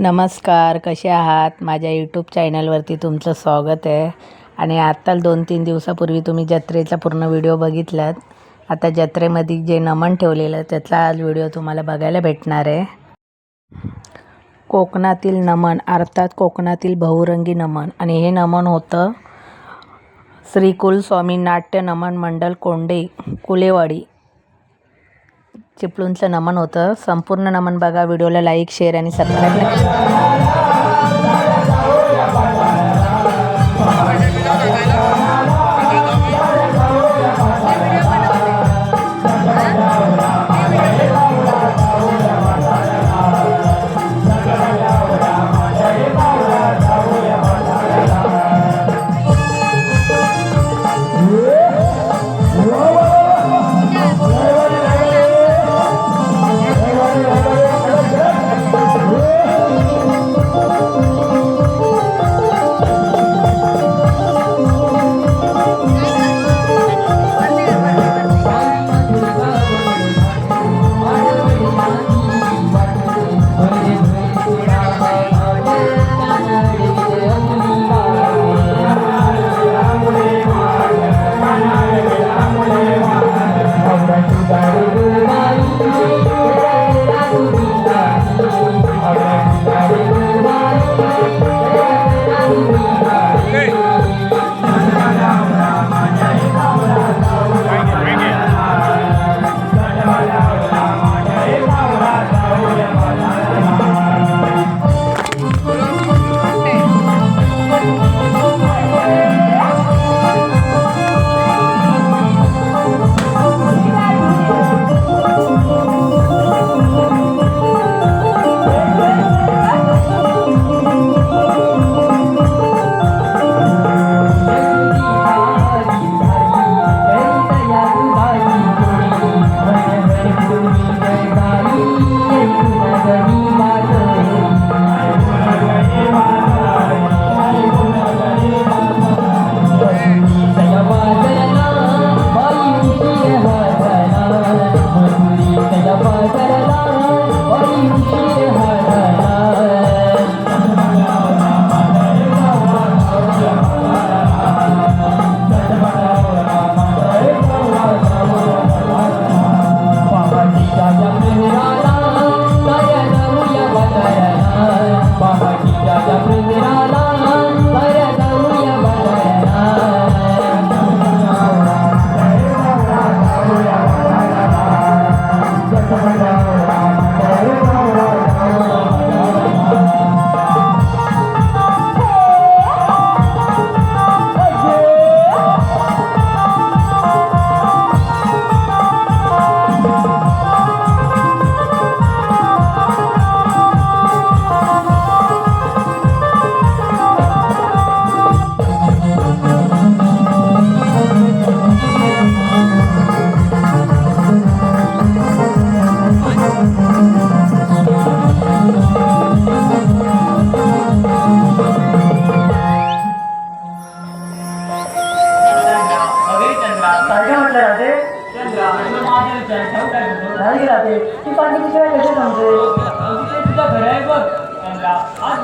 नमस्कार, कसे आहात? माझ्या यूट्यूब चॅनलवरती तुमचं स्वागत आहे. आणि आत्ता 2-3 दिवसापूर्वी तुम्ही जत्रेचा पूर्ण व्हिडिओ बघितलात. आता जत्रेमध्ये जे नमन ठेवलेलं त्याचा आज व्हिडिओ तुम्हाला बघायला भेटणार आहे. कोकणातील नमन अर्थात कोकणातील बहुरंगी नमन. आणि हे नमन होतं श्री कुलस्वामी नाट्य नमन मंडळ कोंडे कुलेवाडी चिपळूणचं नमन होतं. संपूर्ण नमन बघा. व्हिडिओला लाईक, शेअर आणि सबस्क्राईब नक्की.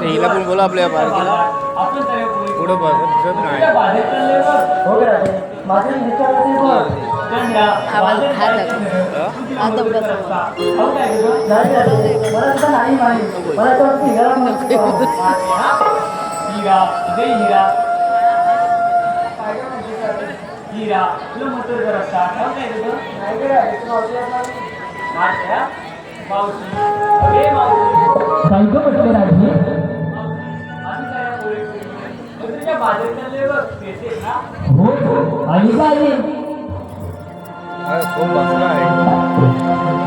हिला पण बोला आपल्या पार्टीला पुढे बसत नाही.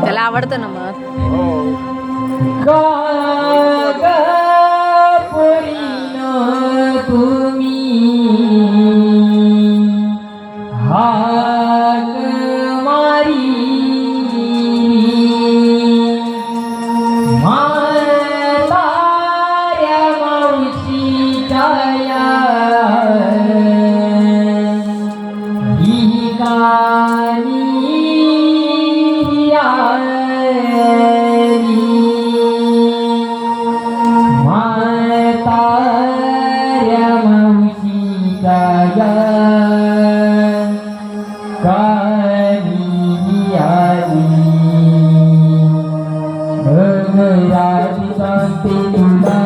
त्याला आवडतं ना मग. सांगते तुला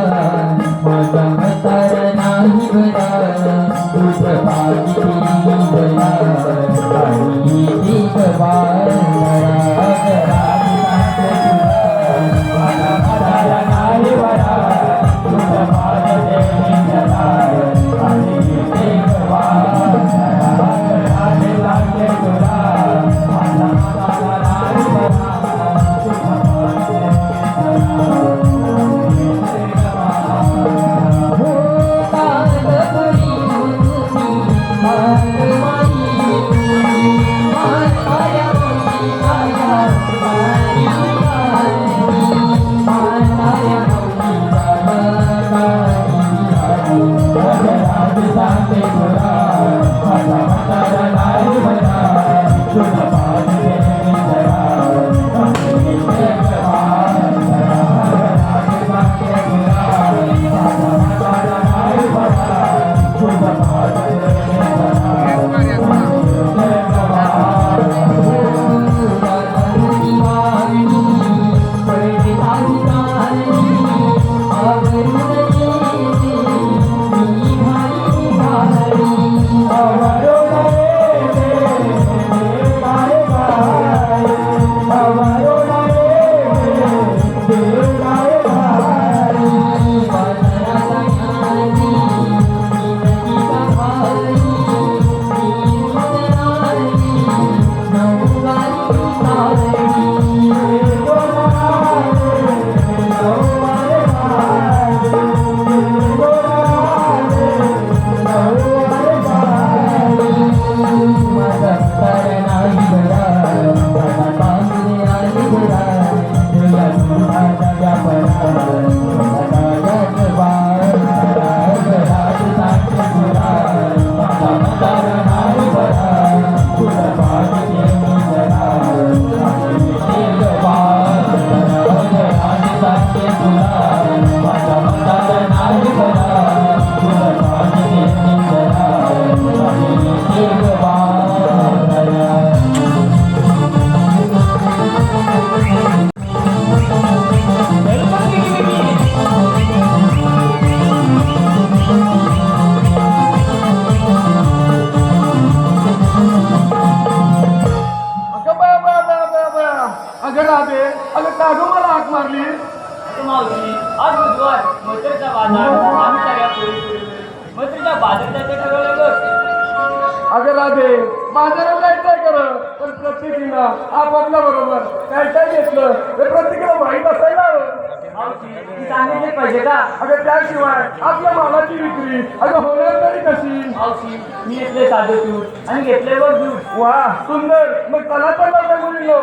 माझा म्हातार नाही बरा तुझ पाठी बरा आणि एक बार घरा सांगते तुला माझा म्हातार नाही बरा तुझ पाठी बरा आणि एक बार घरा सांगते तुला माझा म्हातार नाही बरा अगं राबे अगं का गं मला हाक मारली मावशी आज बुधवार मैत्रीचा बाजार आम्ही सगळ्या मैत्रीच्या बाजार जायचं ठरवलं बघ. अगं राबे बाजारात जायचंय खरं पण प्रत्येकीनं आपापल्या बरोबर काय काय घेतलं हे प्रत्येकाला माहीत असायला हवं. मावशी ती सांगितले पाहिजे का? अगं त्याशिवाय आपल्या मालाची विक्री अगं होणार तरी कशी. मावशी मी घेतले साधे दूध आणि घेतले बघ दूध. वा सुंदर मग चला तर लवकर मुलींनो.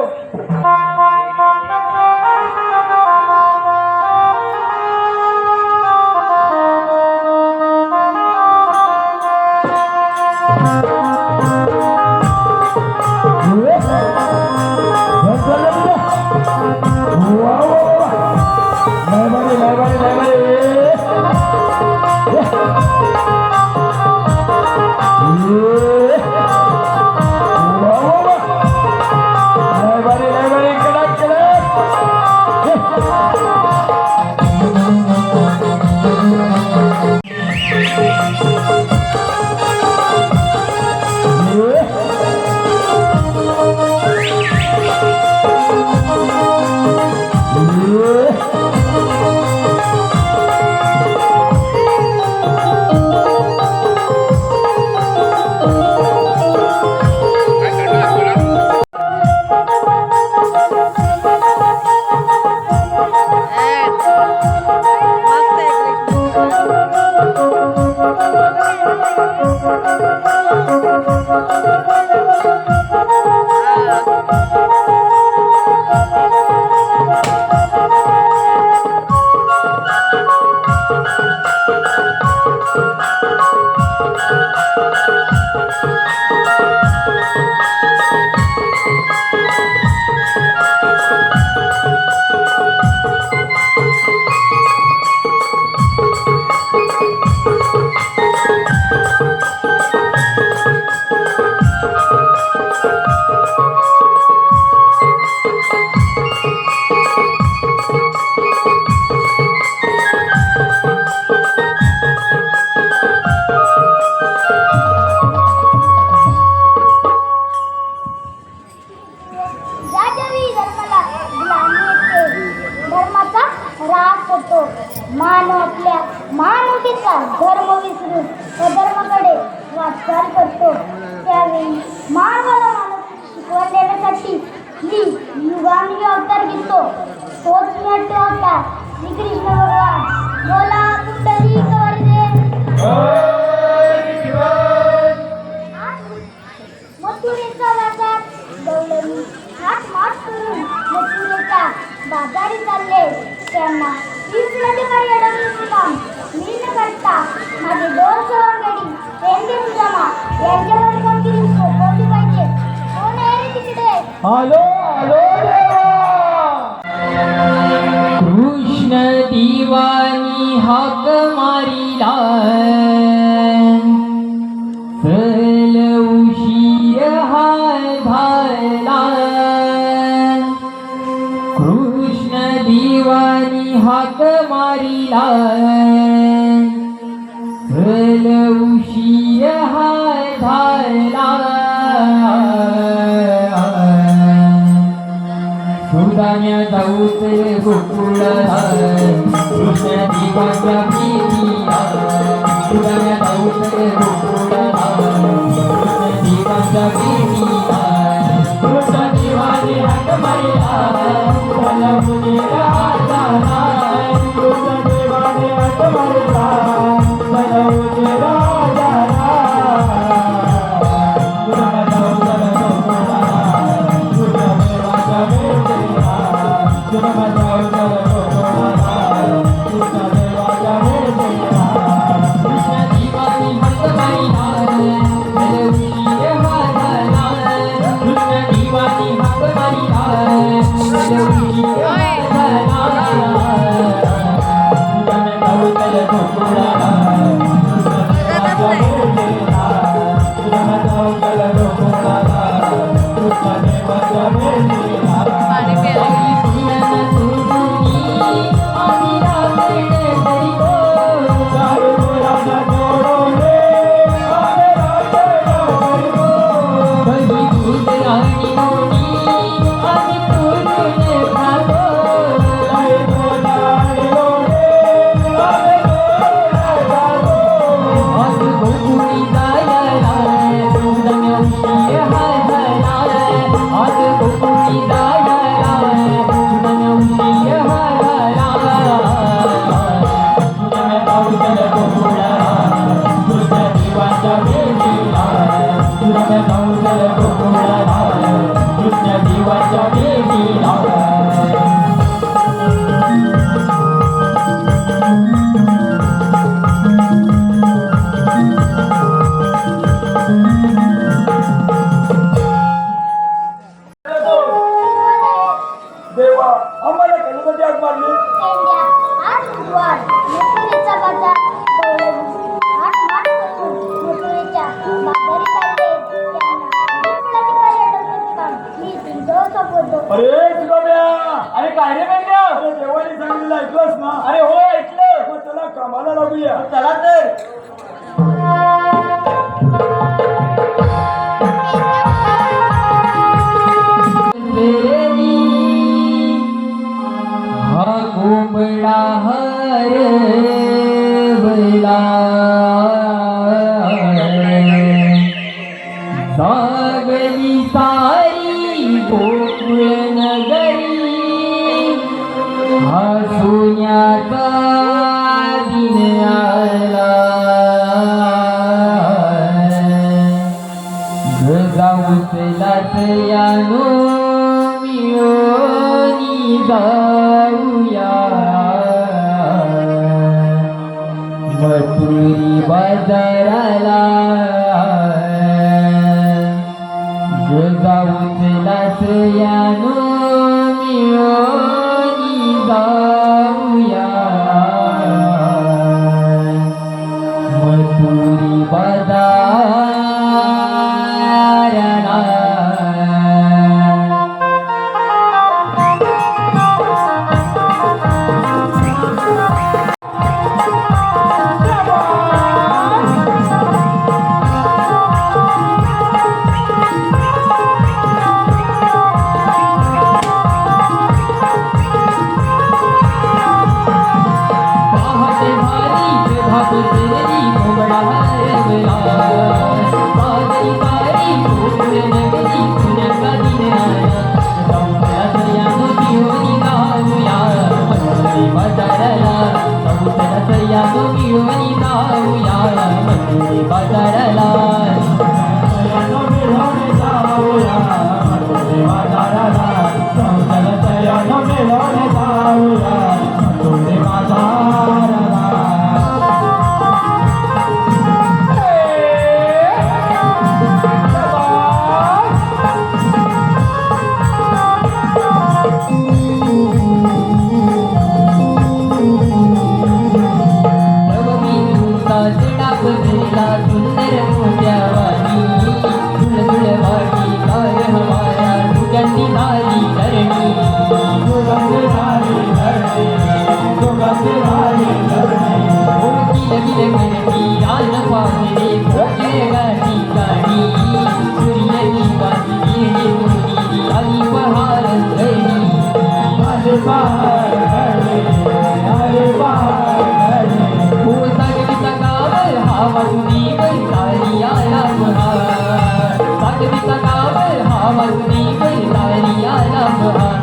आपल्या मानवतेचा धर्म विसरून अधर्माकडे वाटचाल करतो. त्यावेळी मानवाला मानव शिकवण देण्यासाठी मी युगानुयुग अवतार घेतो. तोच मी अवतार श्रीकृष्ण भगवान. बोला पुंडलिक वरदे. मथुरेचा बाजार गवळणी हात माट करून मथुरेच्या बाजारी चालले. त्यांना 20 अधिकारी अडवण्याचे काम मी न करता माझे 2 सवंगडी रेंगे सुदामा यांच्यावर कामगिरी सोपवली पाहिजे. कोण आहे रे तिकडे? आलो आलो देवा. कृष्ण दिवानी हाक मारिला चल उशीर हाय झाला. कृष्ण दिवानी हाक मारिला चल उशीर हाय झाला. सुदाम्या जाऊच गोकुळाला कृष्ण देवाच्या प्रीतीला. सुदाम्या जाऊच गोकुळाला कृष्ण देवाच्या प्रीतीला. कृष्ण देवाने हाक मारिला चला उशीर हाय झाला. कृष्ण देवाने हाक मारिला चला उशीर हाय झाला. सुदाम्या जाऊच गोकुळाला कृष्ण देवाच्या प्रीतीला. सुदाम्या जाऊच गोकुळाला कृष्ण देवाच्या प्रीतीला. कृष्ण देवाने हाक मारिला चल उशीर हाय झाला. कृष्ण देवाने हाक मारिला चल उशीर हाय झाला. सुदाम्या जाऊच गोकुळाला कृष्ण देवाच्या प्रीतीला. सुदाम्या जाऊच गोकुळाला कृष्ण देवाच्या प्रीतीला. देवा आम्हाला कशासाठी आग मारली? तेंड्या आज बुधवार मथुरेचा बाजार गवळणी हात माट करून मथुरेच्या बाजारी चालले. त्यांना 20 अधिकारी अडवण्याचे काम मी तुमच्यावर सोपवतो. अरे सुदाम्या, अरे काय रे बेंड्या? अरे देवाने सांगितलं ऐकलंस ना? अरे हो ऐकलं. मग चला कामाला लागूया. चला तर. हा कोंबडा हरवला सागली सारी गोकुळ नगरी. हा सोन्याचा दिन आला गजाऊचलाच यानो मिळोनी जाऊया. मथुरी बाजाराला गजाऊचलाच यानो मिळोनी जाऊया. मथुरी बाजाराला घेऊन जाऊया मथुरे बाजाराला सुंदर मोत्यावानी तुळवाडी कार हमारा सुगंधी झाली धरणी गिल करती रान पाहणे भोगे गाठी गाणी सूर्यनी वाजली मुरली आई बहार धरणी हो सागरीचा गाव हा वासुदी बैसारी आला बहार सागरीचा गाव हा वासुदी बैसारी आला बहार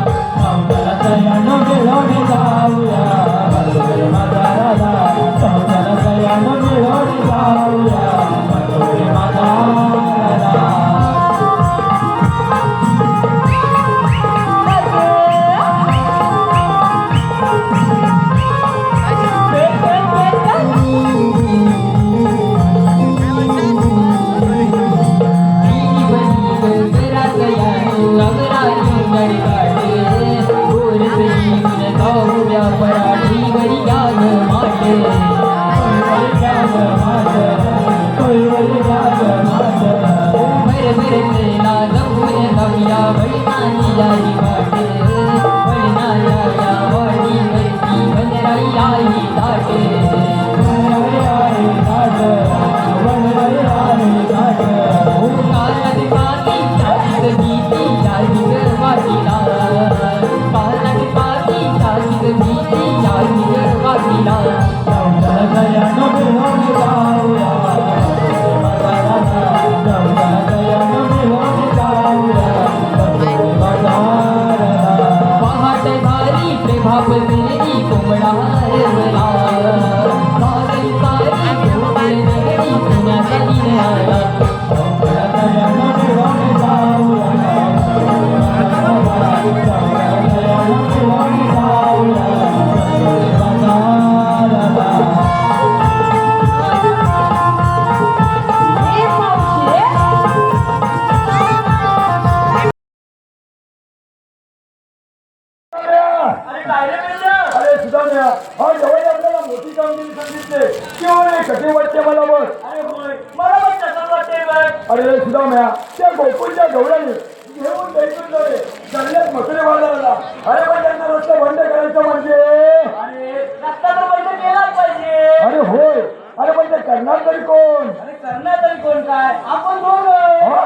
अरे सुधाम्या हा जवळ आपल्याला मोठी कामगिरी सांगितले केवळ कसे वाटते मला बघ. अरे होय मला पण तसंच वाटतंय बघ. अरे सुधाम्या त्या गोकुळच्या गवळ्याने घेऊन द्यायचं जावे चांगल्याच मथुरे बाजाराला. अरे पण त्यांना रस्ता बंद करायचं म्हणजे अरे रस्ता तर बंद केलाच पाहिजे. अरे होय. अरे पण ते करणार तरी कोण? अरे करणार तरी कोण काय आपण दोघं. हा?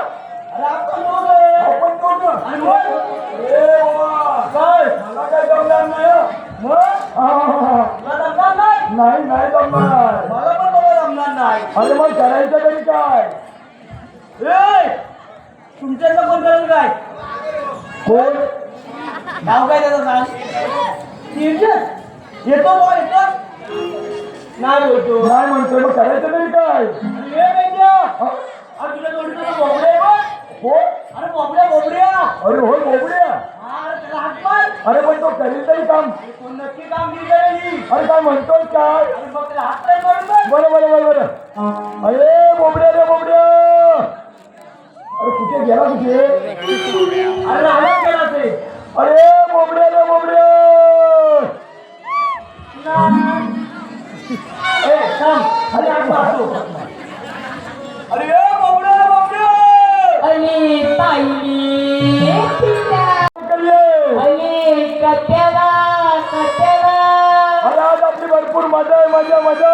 अरे आपण दोघं. आपण कोण? अरे होय. ए वा काय मला काय जमणार नाही हं. मग हा. तुला जमणार नाही. नाही जमणार. मला पण बाबा जमणार नाही. अरे मग करायचं तरी काय? ए तुमच्यातलं कोण करेल काय? कोण? नाव काय त्याचं सांग. तीर्थ येतो बा येतो नाही बोलतो. नाही म्हणतोय मग करायचं तरी काय? अरे ये बेटा. हा? अरे तुला जोडीचं बोबडे आहे बघ. कोण? अरे बोबड्या. अरे होय बोबड्या. हा अरे त्याला हात मार. अरे पण तो करेल तरी काम. कोण नक्की कामगिरी करेल. अरे काय म्हणतोय काय? अरे मग त्याला हात नाही मारून बघ. बरं अरे बोबड्या रे बोबड्या. अरे कुठे गेला कुठे? अरे राहणार केला ते. अरे बोबड्या रे बोबड्या. ए थांब. अरे हात मारतो. अरे ए बोबड्या. अली ताईली करिये. अली कट्याला अरे आज आपली भरपूर मजा आहे मजा.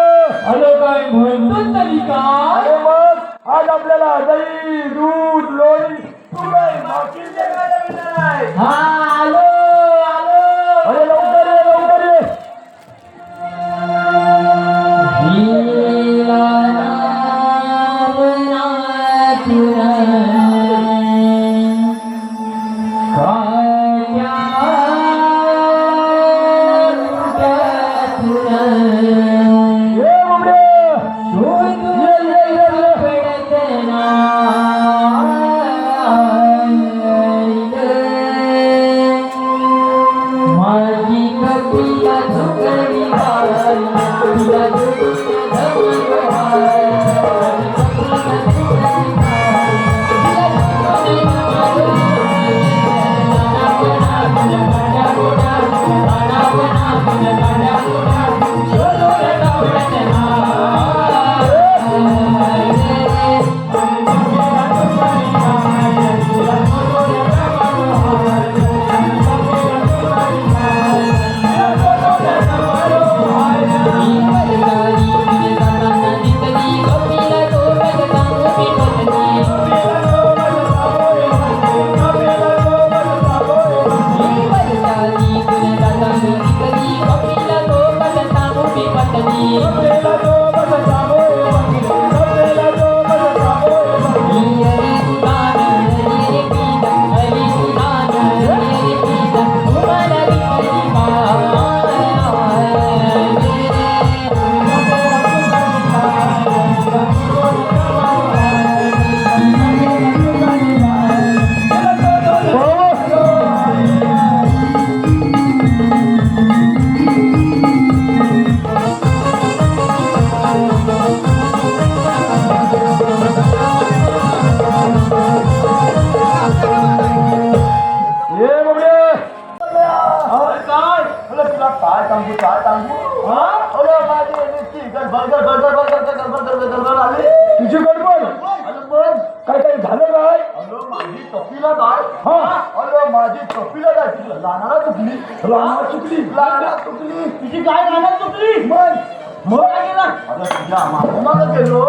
अरे काय म्हणतो तरी काय? अरे मग आज आपल्याला दही दूध लोणी तुळई मागील जे खायला मिळणार आहे. हा आलो अरे लवकर ये. ये बोबड्या. तुझी गडबड काय काय झालं काय माझी टोपीला काय हा अरे माझी टोपीला काय चुकलं लानाला चुकली रामा चुकली लाना चुकली तुझी काय गाणं चुकली मग काय केलं अरे तुझ्या मागून गेलो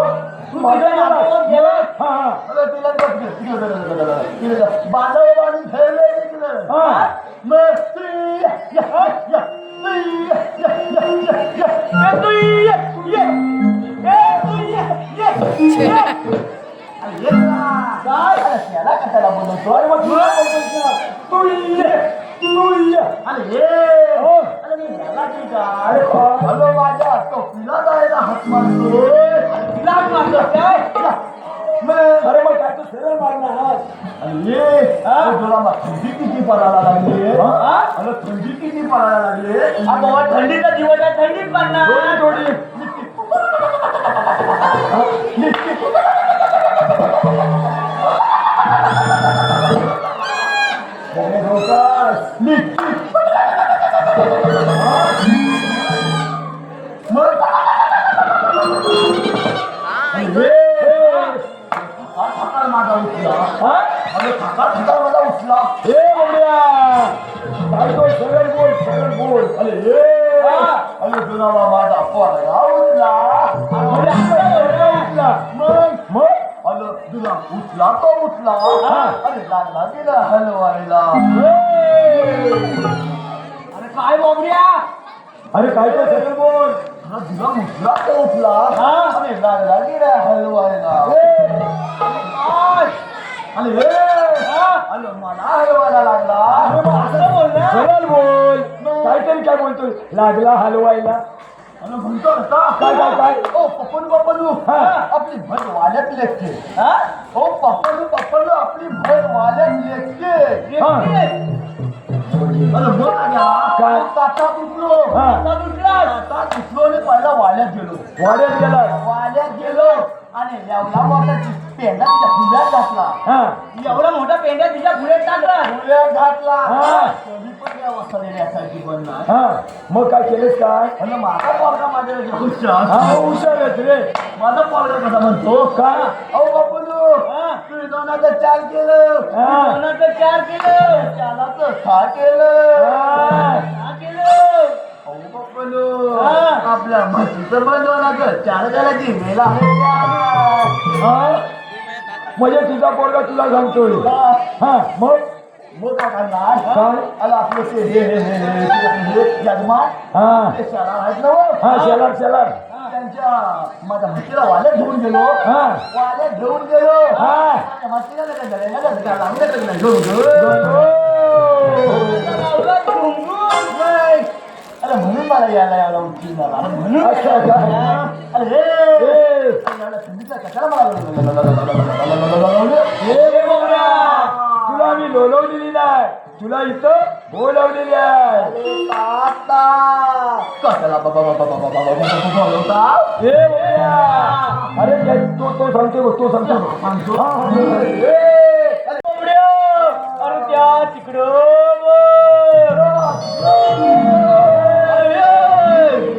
माझ्या घरात गेला हा हा अरे तिला तिला बांधव बांधून ठेवले तिकडे हा मग स्त्री त्याला कशाला बोलवतो अरे मग तुला बोलतोस ना. तू ये अरे ये हो. अरे मी याला की काय अरे हा. अरे माझ्या टोपीला जायला हात मारतो तिला मारलं काय अरे मग काय तू सरळ मारणार ये तुला मग थंडी किती पडायला लागली अरे थंडी किती पडायला लागली बाबा थंडीचा दिवस आहे थंडीत पडणार थोडी माझा उठला हा अरे थाका माझा उठला ए बंड्या काय तो सरळ बोल अरे ए अरे तुला माझा पोरगा उठला मग अरे तुला उठला तो उठला अरे लागला गेला हलवायला अरे काय बाबड्या अरे काय तो सरळ बोल अरे तुला उठला तो उठला अरे लागला गेला हलवायला अरे अरे मला हलवायला लागला सरळ बोल काय बोलतोय लागला हलवायला अरे म्हणतो आता काय ओ पप्पन पप्पनू आपली भर वाल्यात लेखते ओ पप्पन आपली भर वाल्यात लेखते अरे बोल ना काय? ताता तुटलो ताता तुटलो आणि पहिला वाल्यात गेलो वाल्यात गेलो आणि एवढा मोठा पेंडा तिच्या फुल्यात घातला एवढा मोठा पेंड्या तिच्या पुढे टाकला फुल्यात घातला तरी पण या वसलेली असायची पण नाही मग काय केलंस काय आणि माझा पोरगा माझ्या हुशार हुशार रे माझा पोरगा कसा म्हणतो काय अहो बापूनू तुम्ही दोनाचं चार केलं कोणाचं चार केलं चालाचं सहा केलं हा केलं अहो बापूनू आपल्या म्हशीचं पण दोनाचं चार केलं की मेला म्हणजे तुझा पोरगा तुला सांगतोय हा मग मग काय करणार काय? आला आपलं ते हे यजमान हा ते शाळा आहेत ना हो? हा शेलार त्यांच्या माझ्या म्हशीला वाल्यात घेऊन गेलो हा वाल्यात घेऊन गेलो हा. माझ्या म्हशीला नाही काय झालं ना काय लावलं का नाही घेऊन गेलो अरे म्हणून मला यायला यायला उठली मला अरे म्हणून अच्छा का? अरे हे याला थंडीचा कशाला मला तुला मी लोलवलेली नाही तुला इथं बोलावलेली आहे. अरे ताता कशाला बाबा बाबा बाबा बाबा बोलवता ए बोल्या. अरे तो सांगतो तो सांगतो हा, हा, अरे त्या तिकडं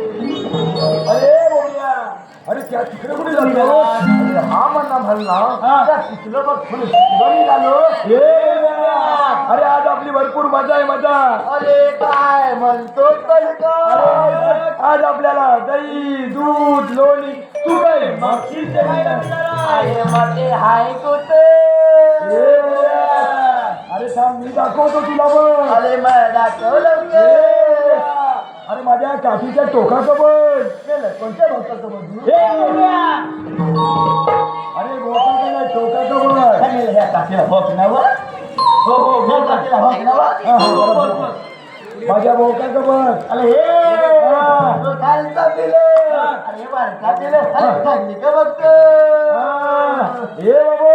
अरे बोल्या. अरे त्या तिकडे कुठे जातो? अरे हा म्हणा म्हणला त्या तिथलं बघ थोडं तिथं निघालो. ए बोल्या. अरे आज आपली भरपूर मजा आहे मजा. अरे काय म्हणतो तर अरे आज आपल्याला दही दूध लोणी तू काय मागशील ते काय अरे माझे हाय कुठे ए बोल्या. अरे थांब मी दाखवतो तुला बघ. अरे मला दाखवलं ए बोल्या. अरे माझ्या काठीच्या टोकाचं बघ. कोणत्या भक्ताचं बघू ए बोल्या. अरे बोकाचं नाही टोकाचं बघ. ह्या काठीला भोक नावं हो हो हो काठीला भोक नावं माझ्या बोकाचं बघ. अरे हे खालचा दिलं अरे बारका दिलं अरे खाल्ली का बघतो ए बाबू.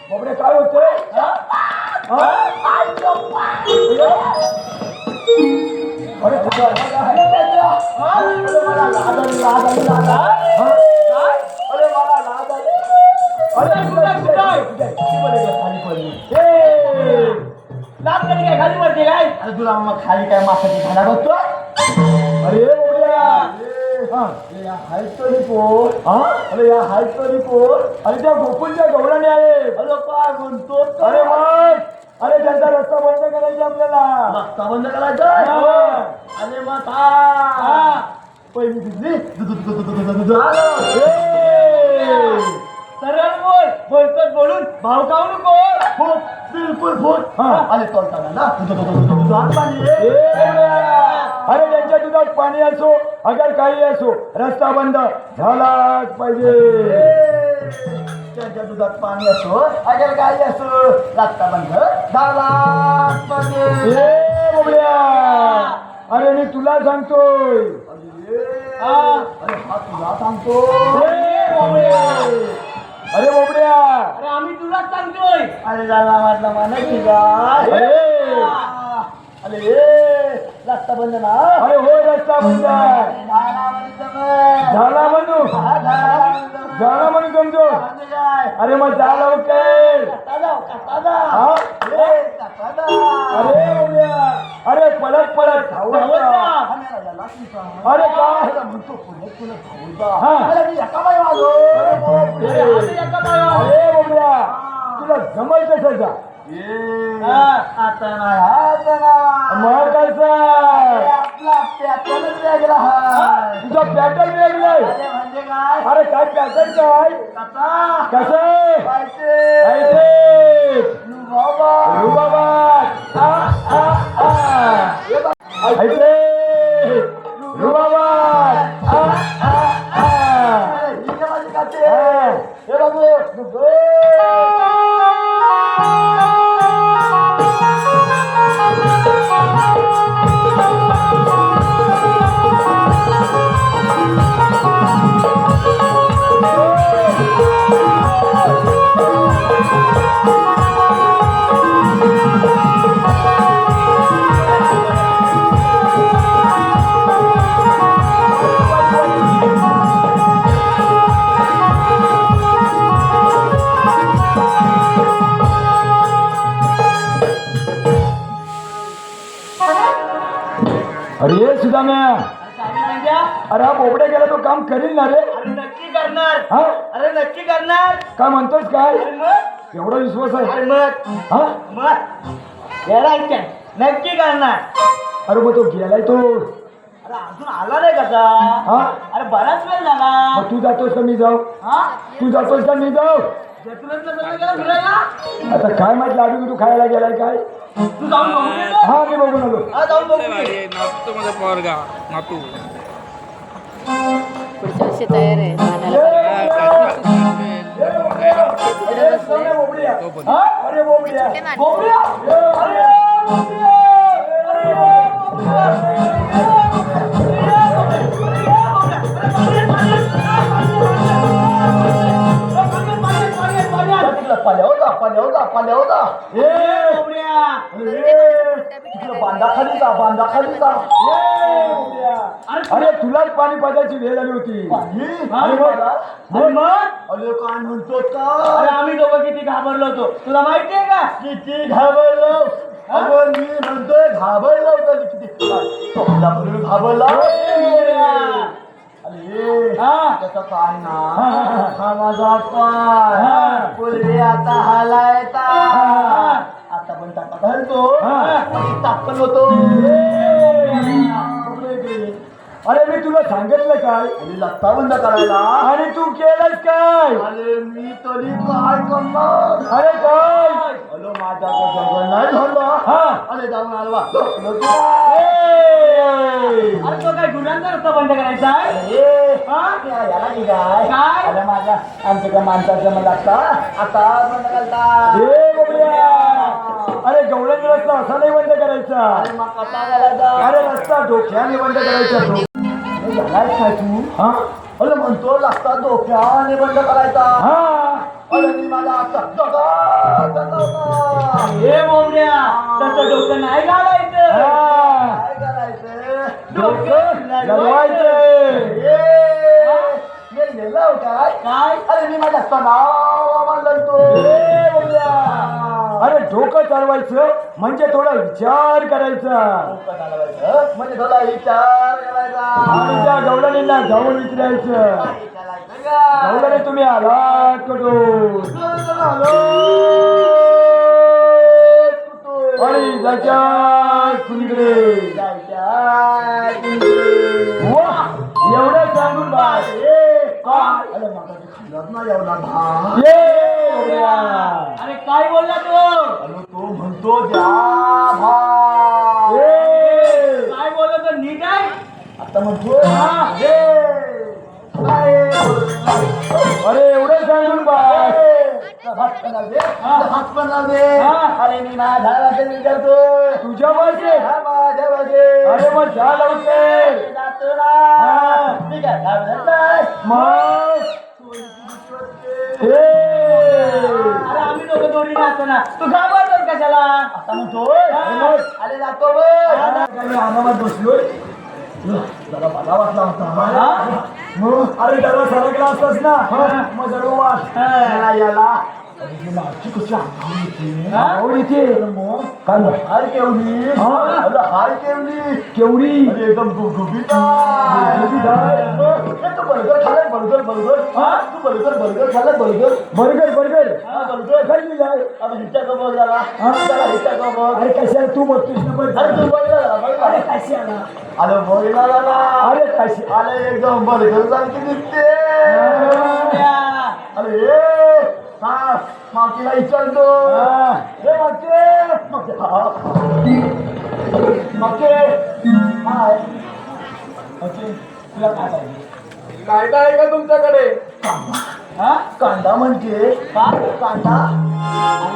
बापरे काय होतंय? अरे खाली पडते काय अरे तुला मग खाली काय मासाची खाना बघतो अरे अरे या हायच रिपोर्ट अरे त्या गोकुलच्या गवळणी आहे. अरे काय म्हणतो अरे मग अरे त्यांचा रस्ता बंद करायचा आपल्याला. रस्ता बंद करायचा अरे मग पहिली दिसली सरळ बोल बोलतोच बोलून भाव खाऊ नको फुट बिलकुल फुट अरे तोलताना ना अरे त्यांच्या दुधात पाणी असो अगर काही असो रस्ता बंद झालाच पाहिजे. त्यांच्या दुधात पाणी असो अगर काही असो रस्ता बंद झालाच पाहिजे. ए बोबड्या. अरे मी तुला सांगतोय. अरे हा तुला सांगतो ए बोबड्या. अरे बोबड्या. अरे आम्ही तुलाच सांगतोय अरे झाला म्हटलं म्हणा की अरे अरे रस्ता बंद ना अरे हो रस्ता बंद आहे. झाला म्हणू झाला म्हणून समजो. अरे मग जा लवकर. हा? अरे बोबड्या. अरे पळत पळत धावत जा. अरे काय हा. अरे बोबड्या. अरे बोबड्या. तुला जमल कसं जा आता नाही आता नाही मग कसं आपला पॅटर्नच वेगळा आहे. तुझा पॅटर्न वेगळाय. अरे म्हणजे काय अरे काय पॅटर्न काय कसा कसं पाहिजे ऐसे बाबा रुबाबात ऐसे रुबाबात ही का माझी काटे हे बाबू अरे सुदाम्या. अरे हा बोबड्या गेला तो काम करील ना रे. अरे नक्की करणार हा अरे नक्की करणार काय म्हणतोस काय अरे मग एवढा विश्वास आहे. अरे मग हा मग येणार नक्की करणार अरे मग तो गेलाय तो. अरे अजून आला नाही कसा हा अरे बराच वेळ झाला मग तू जातोस का मी जाऊ हा तू जातोस का मी जाऊ. जत्रेतला सगळं गेला फिरायला आता काय माहित लाडू बिडू खायला गेलाय काय. तू जाऊन बघू दे ना. हा मी बघून आलो. हा जाऊन बघू दे. नातू माझा पोरगा नातू पुढच्या वर्षी तयार आहे. इकडे बसले बोबड्या हा? अरे बोबड्या बोबड्या अरे बोबड्या बांधाखाली जा अरे तुलाच पाणी पाजायची वेळ आली होती अरे काय म्हणतो का अरे आम्ही दोघं किती घाबरलो होतो तुला माहितीये का किती घाबरलो अगं मी म्हणतोय घाबरलो होतं किती घाबरला अरे त्याचं काय ना हा माझा पाय पूर्वी आता हालायचा आता पण टाका घालतो टाकल होतो अरे मी तुला सांगितलं काय आणि लत्ता बंद करायला आणि तू केलंस काय अरे मी तरी काय करणार अरे काय हॅलो माझ्या जवळ नाही झालं अरे जाऊन आलो अरे तो काय गुन्ह्यांचा रस्ता बंद करायचा आहे याला की काय काय? अरे माझ्या आमच्या त्या माणसाचं मला आता बंद करता अरे गवळण रस्ता असा नाही बंद करायचा अरे मग कसा करायचा अरे रस्ता डोक्याने बंद करायचा काय तू हा अरे म्हणतो रस्ता डोक्याने बंद करायचा अरे मी माझा हे बोबड्या तसं डोकं नाही घालायचं काय करायचं डोकं काय अरे मी माझ्या नाव तो अरे डोकं चालवायचं म्हणजे थोडा विचार करायचा म्हणजे थोडा विचार करायचा आणि त्या गवळणींना जाऊन विचारायचं गवळणी तुम्ही आलात कुठून आणि जायच्या कुणीकडे एवढं सांगून अरे काय बोलला तो तो म्हणतो काय बोलला तो नीट आहे आता म्हणतो अरे एवढं सांगून अरे मी माझ्या विचारतो तुझ्या माझे माझ्या माझे अरे मग जा लवकर जातो ना ठीक आहे मग अरे आम्ही दोघं दोन्ही नाचतो ना तू घाबरतो कशाला आता म्हणतोय अरे जातो आरामात बसलोय जरा मला वाटला होता मग अरे त्याला सरकला असतास ना मग जरा वाट याला कशी आवड येते काय हार केवढी हार केवढी केवढी अरे एकदम गुबगुबीत तू बर्गर खाल्लाय बर्गर बर्गर तू बर्गर बर्गर खाल्लाय बर्गर बर्गर बर्गर बर्गर खाल्ली जाय आता हिच्या का बघ झाला त्याला हिच्या का बघ अरे कशा तू बघतोस ना बघ अरे तू बघ अरे कशी आला अरे बघला झाला अरे कशी आले एकदम बर्गर सारखी दिसते अरे हा मागीला विचारतो हे मागचे मागचे हाय तुला काय पाहिजे कायदा आहे का तुमच्याकडे कांदा म्हणजे कांदा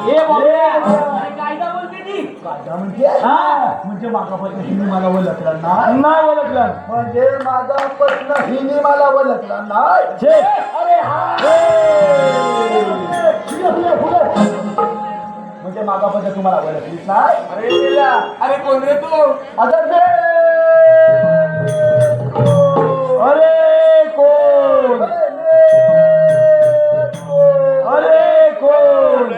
हे बोबड्या अरे कायदा बोलते ती कांदा म्हणजे माझा प्रश्न हिने मला ओळखला नाही ओळखला म्हणजे माझा प्रश्न हिने मला ओळखला नाही अरे म्हणजे माझा प्रश्न तुम्हाला ओळखलीच नाही अरे अरे कोण रे तू अरे कोण अरे कोण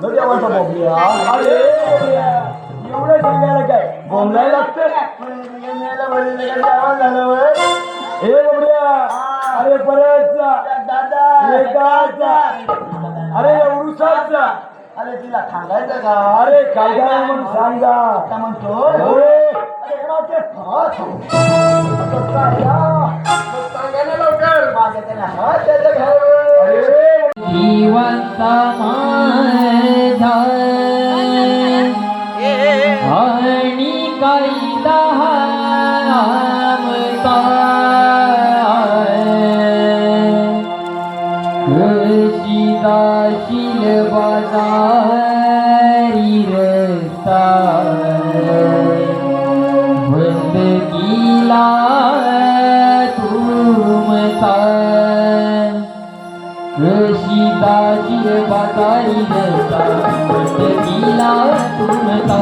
देवाचा बोबड्या अरे एवढं सांगायला काय बोंबलाय लागतं हे बोबड्या अरे परत अरे एवढूसाच अरे तिला सांगायचं का अरे काय काय म्हणून सांगा आता म्हणतो सांगा ना लवकर जीवंत माझा आणि कायदा आमचा कशी बाजारी रस्ता बंद केला तुमचा रशिदाची बाजारी रस्ता बंद केला तुमचा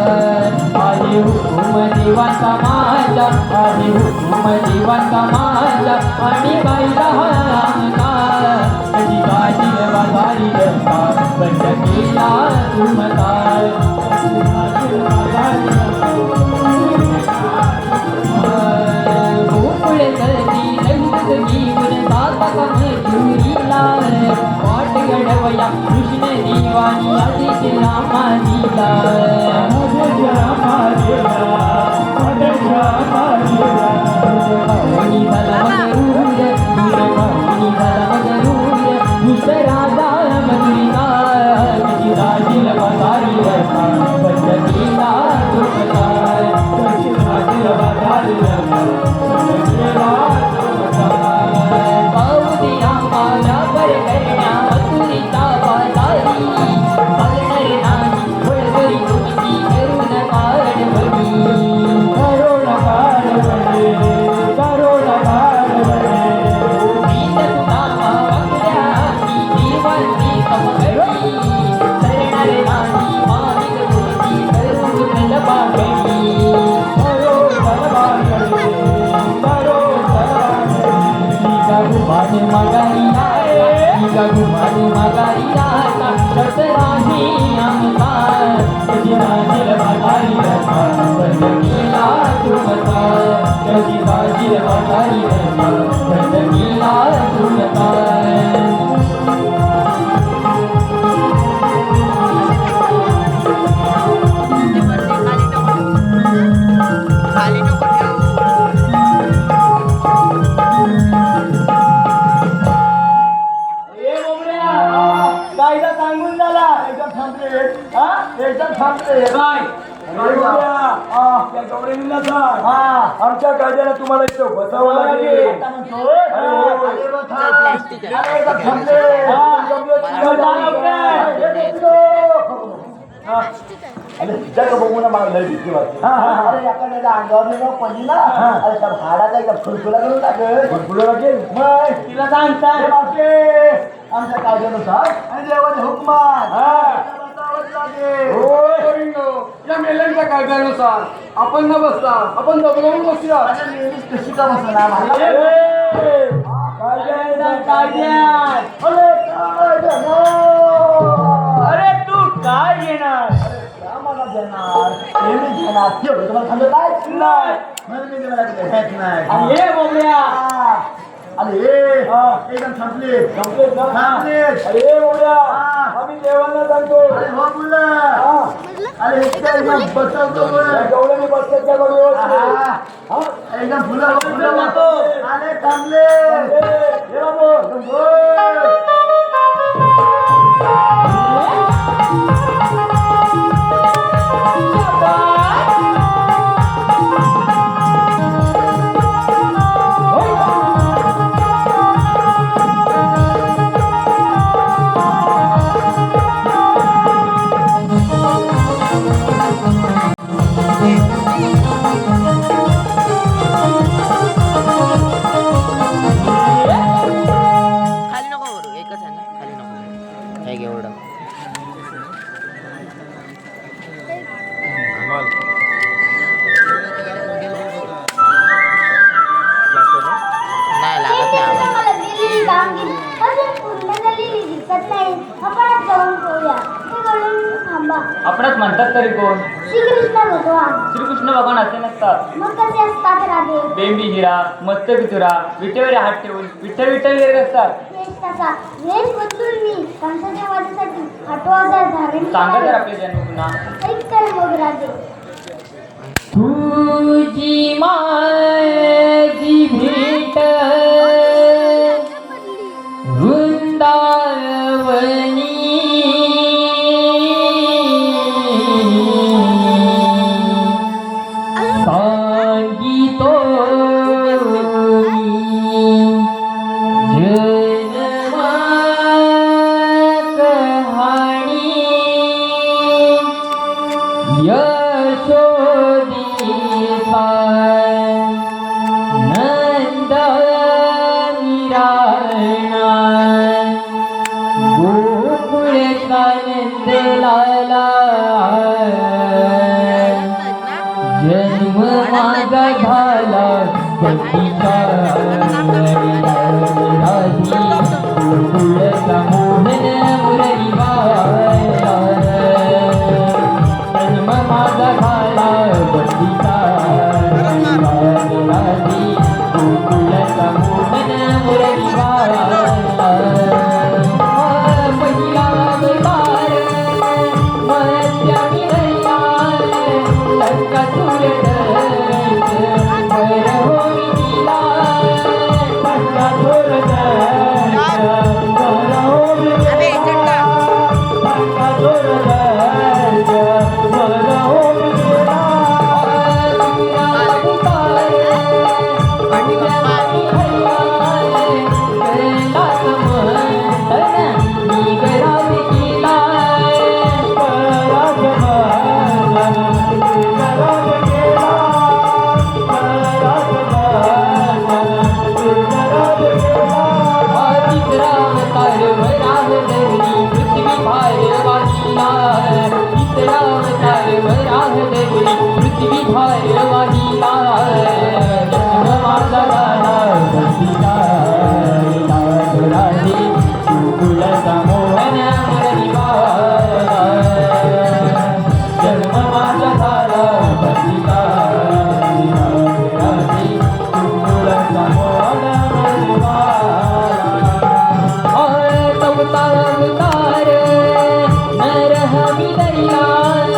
आहे हुकुम देवाचा माझा आहे हुकुम देवाचा माझा आणि कायदा हा आमचा रशिदाची बाजारी रस्ता बंद केला तुमचा गोकुळ करती ललित जीवन जातक मजुरीला वाट घडवया कृष्ण देवानी आदेश रामानीला भावनी झाला मगरूर भावनी झाला मगरूर दुसराजा मजुरीला राजील बाजारी रस्ता बंद केला तुमचा राजील बाजारी रस्ता पाऊदिया माझ्या वर करण्या मथुरीचा बाजारी चालणार नाही बळबळी तुमची करून काढवली करोड काढवली करोड काढवली दीन तुला वागल्या ती देवांची समगडी करणार नाही मालिक तुमची करून तलबागडी करोड तलबागडी करोड घुमाने माघारी आला घुमाने माघारी आला दसराही आमचा राजील बाजारी रस्ता बंद केला तुमचा राजील बाजारी रस्ता बंद केला तुमचा कायदा सांगून झाला एकदम थांबले हा एकदम थांबले काय गौरीला सांग आमच्या कायद्याला तुम्हाला इथं बसावं लागेल बघू ना मला लय भीती वाटते अंगावर पडली ना अरे त्या भाडाचा एकदा फुलफुला करून टाकेल फुलफुला लागेल मग तिला सांगता आमच्या कायद्यानुसार आणि देवाच्या हुकमात या मेल्यांच्या कायद्यानुसार आपण न बसता आपण दबलवून बसूया कशी का बसणार अरे तू काय घेणार मला देणार मी घेणार तेवढं तुम्हाला थांबत नाही म्हणून मी देणार नाही आणि हे बोबड्या अरे एकदम संपले संपले अरे बोलूया आम्ही देवांना सांगतो अरे हो बोला अरे बसवतो गवळणी बसतात त्या एकदम फुलं अरे थांबले खाली नको करू एकच आहे ना खाली नको हे घे एवढं नाही लागत नाही आवाज. मला दिलेली कामगिरी अजून पूर्ण झालेली दिसत नाही आपणच जाऊन पाहूया हे घडून थांबा आपणच म्हणतात तरी कोण श्रीकृष्ण भगवान श्रीकृष्ण भगवान असे नसतात मग कसे असतात राधे बेंबी हिरा मस्तकी तुरा विटेवर हात ठेवून विठ्ठल विठ्ठल गेले असतात वेश कसा वेश बदलून मी कंसाच्या वादासाठी आठवजार धारण सांगा तर केला. आपले जन्म पुन्हा ऐक तर मग राधे तुझी माझी भेट वृंदावनी सांगितो जन्मा कहाणी यशोदीचा नंद मीराणा गोकुळचा नंद लाला जन्म माझा झाला पतीचा राधी गोकुळचा मोहन मुरली बाळा जन्म माझा झाला पतीचा राधी गोकुळचा मोहन मुरली बाळा पहिला अवतार मत्स्या मिरया लंकासुर पृथ्वी भारवाहिला जन्म माझा झाला पतीचा राधी गोकुळचा मोहन मुरली बाळा जन्म माझा झाला पतीचा राधी गोकुळचा मोहन मुरली बाळा चौथा अवतार नरहरी दयाल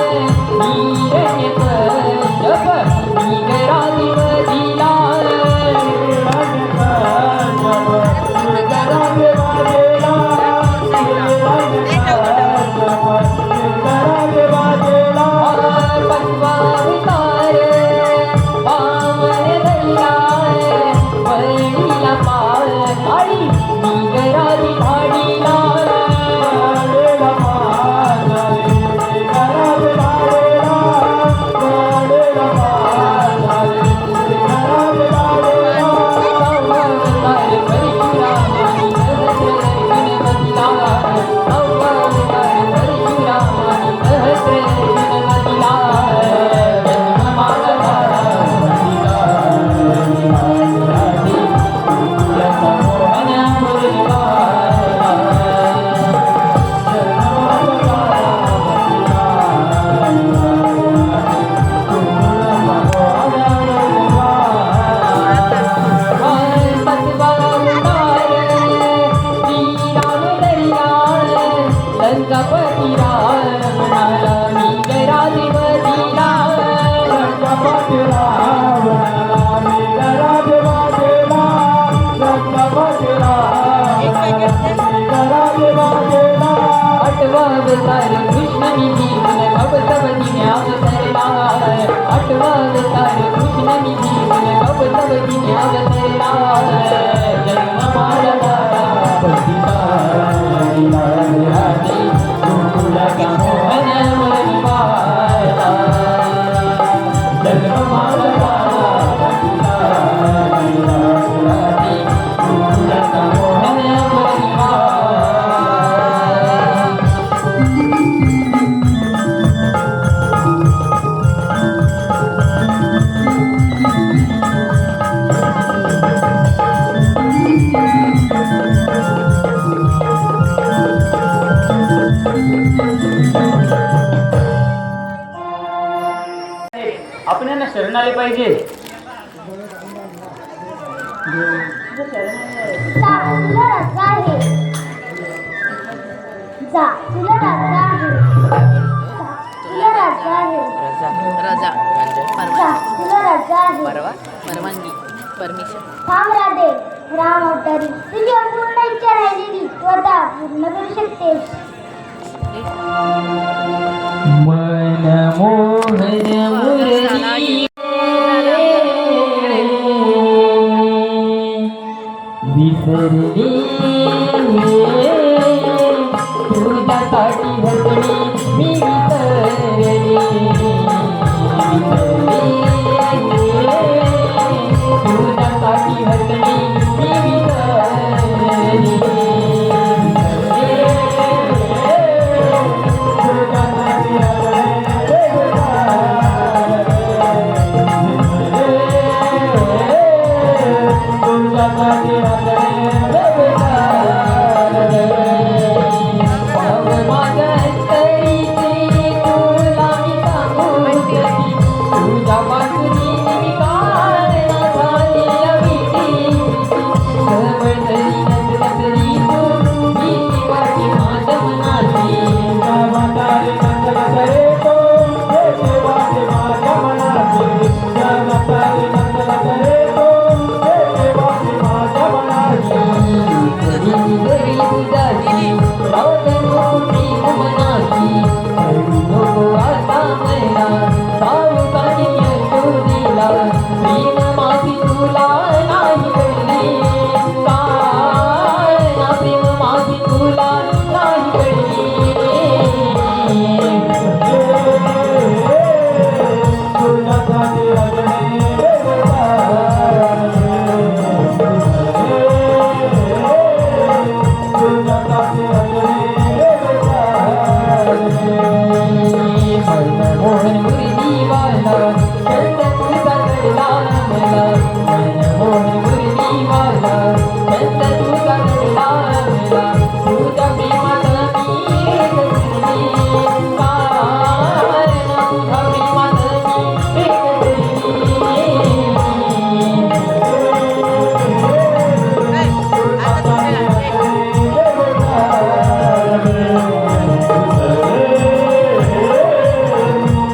अवतार कृष्ण निधी भवतवती अवतरला अवतार कृष्ण निधी भवतवती अवतरला जन्म माझा पतीचा राधी गोकुळचा मोहन मुरली बाळा जन्म माझा पतीचा राधी गोकुळचा मोहन मुरली बाळा आपण यांना शरण आले पाहिजे. तुला राजा आहे जा तुला राजा आहे तुला राजा आहे रजा म्हणजे जा तुला राजा आहे परवानगी परमिशन. थांब राधे राम अवतारी तुझी अपूर्ण इच्छा राहिलेली तू आता पूर्ण करू शकतेस. मन मोहन मुरली विसरली तुझ्यासाठी हसली मी विसरली तुझ्यासाठी हसली मी विसरली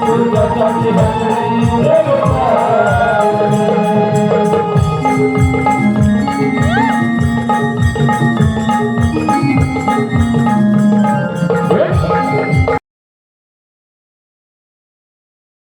तुझ्यासाठी